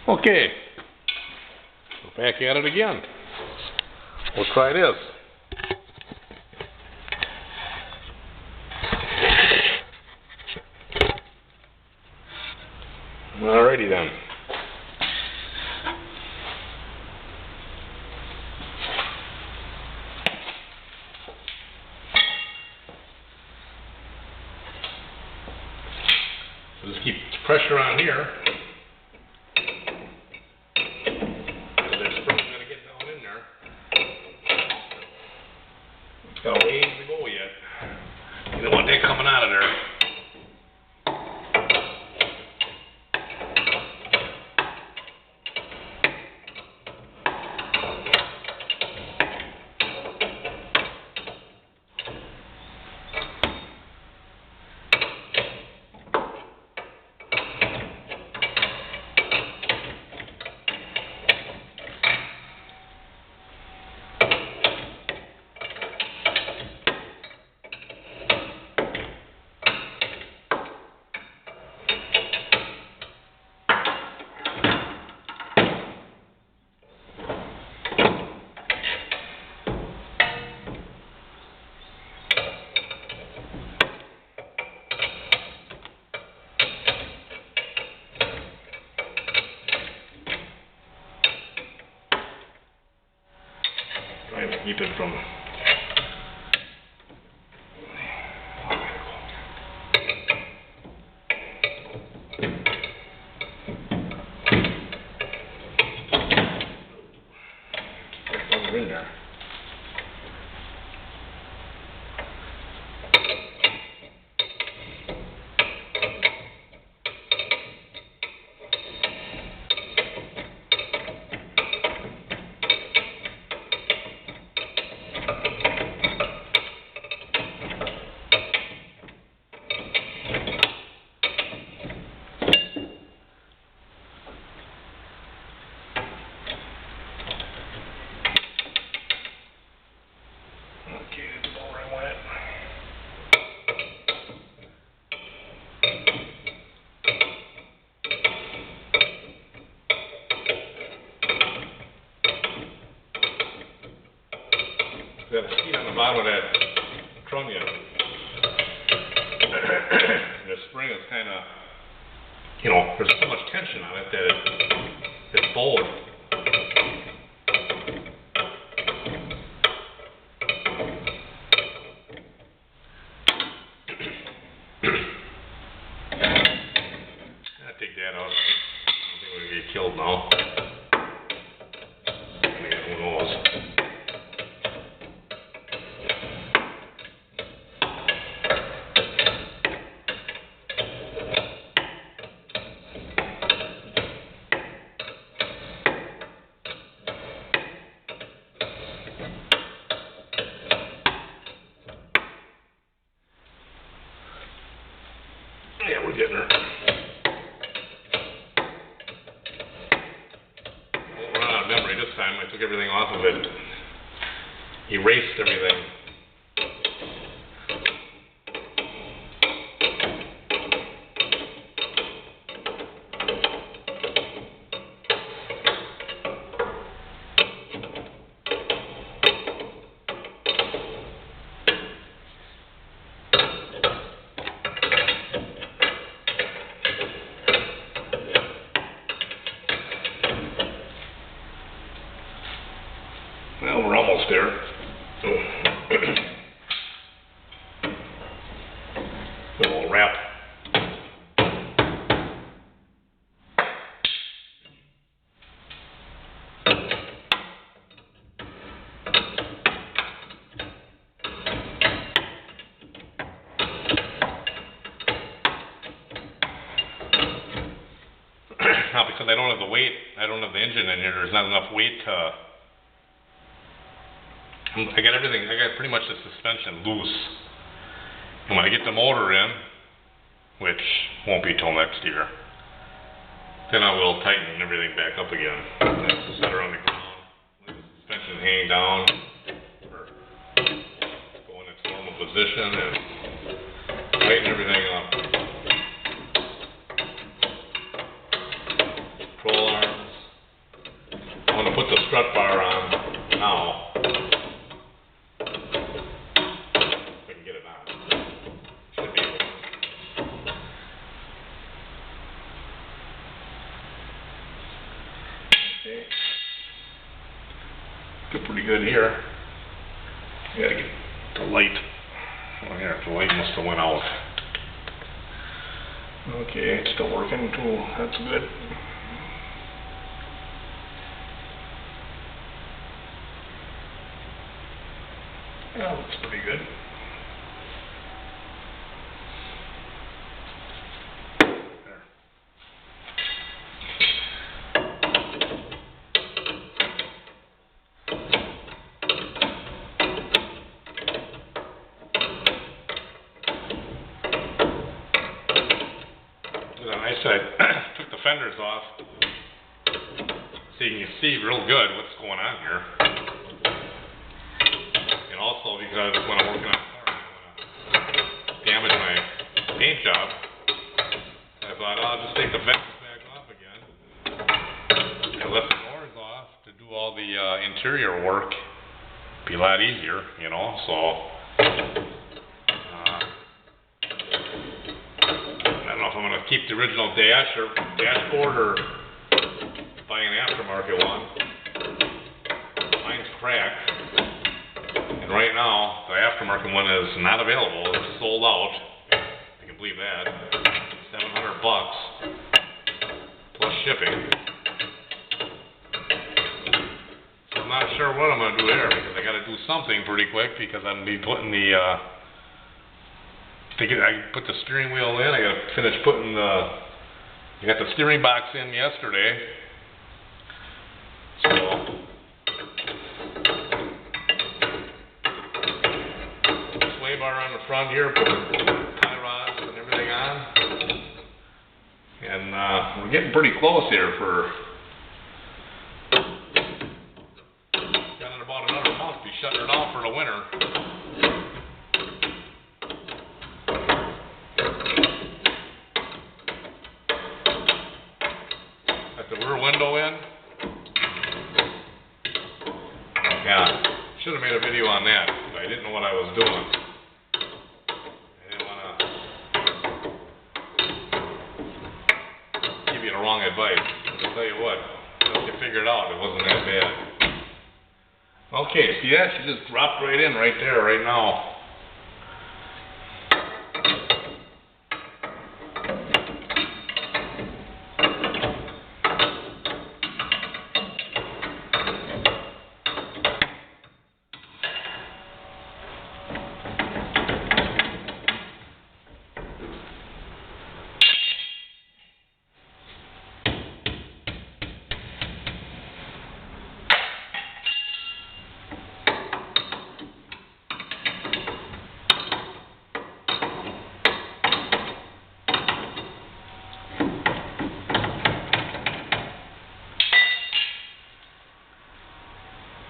Okay, we're back at it again. We'll try this. Alrighty then. So just keep pressure on here. It's got a ways to go yet. You don't want that coming out of there. Trying to keep it from in there. Got a seat on the bottom of that trunnion. The spring is kind of, there's so much tension on it that it's bold. I'll take that out. I don't think we're going to get killed now. I mean, who knows? Yeah, we're getting her. Won't run out of memory this time. I took everything off of it. Erased everything. Well, we're almost there. A little wrap. Now, because I don't have the weight, I don't have the engine in here, there's not enough weight to... I got everything, I got pretty much the suspension loose. And when I get the motor in, which won't be till next year, then I will tighten everything back up again. Just set her on the ground, let the suspension hang down, or go in its normal position, and tighten everything up. Control arm. strut bar on now. If I can get it on. Should be able to. Okay. Good, pretty good here. You gotta get the light. Oh, here, the light must have went out. Okay, it's still working too. That's good. That looks pretty good. There. I took the fenders off so you can see real good what's going on here. And also because when I'm working on cars, I don't want to damage my paint job. I thought I'll just take the fenders back off again and lift the doors off to do all the interior work. Be a lot easier, you know, so I'm going to keep the original dash or dashboard or buy an aftermarket one. Mine's cracked, and right now the aftermarket one is not available. It's sold out. You can believe that. $700 plus shipping. So I'm not sure what I'm going to do there because I got to do something pretty quick because I'm going to be putting the I put the steering wheel in. I got to finish putting I got the steering box in yesterday. So sway bar on the front here, put the tie rods and everything on, and we're getting pretty close here. Got in about another month. Be shutting it off for the winter. The rear window in. Yeah, should have made a video on that, but I didn't know what I was doing. I didn't want to give you the wrong advice. I'll tell you what, once you figure it out, it wasn't that bad. Okay, see that? She just dropped right in right there, right now.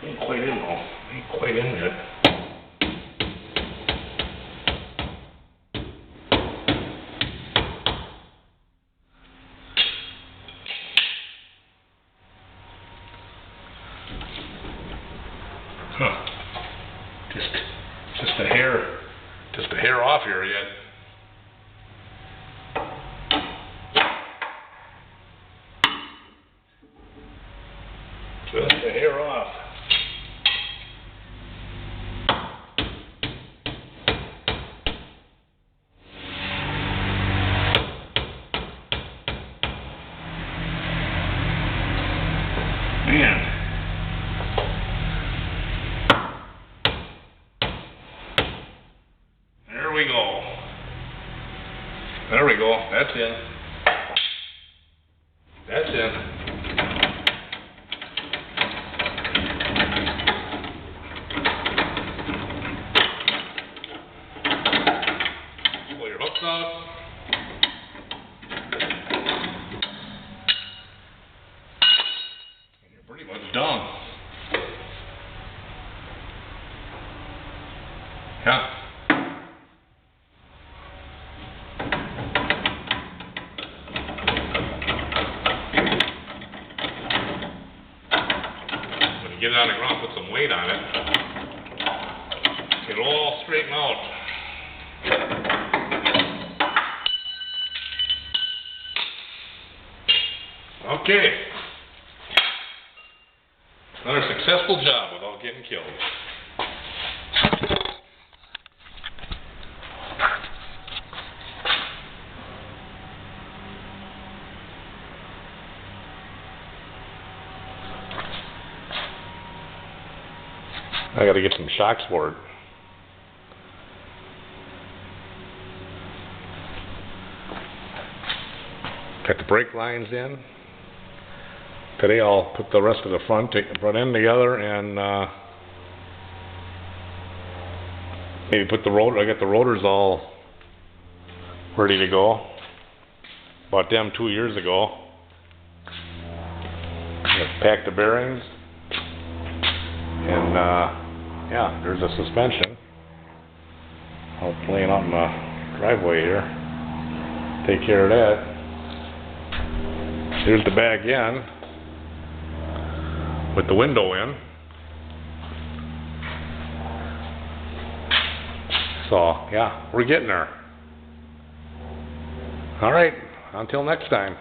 Ain't quite in though. Ain't quite in yet. Huh. Just a hair off here yet. Just a hair off. Man. There we go. There we go. That's in. That's in. Pull your hooks out. And you're pretty much done. Yeah. get it on the ground, put some weight on it. It'll all straighten out. Okay. Another successful job without getting killed. I gotta get some shocks for it. Got the brake lines in. Today I'll put the rest of the front end together and maybe put the rotor. I got the rotors all ready to go. Bought them 2 years ago. Just packed the bearings. And yeah, there's a suspension. I'll laying out in the driveway here. Take care of that. Here's the back end with the window in. So yeah, we're getting there. All right, until next time.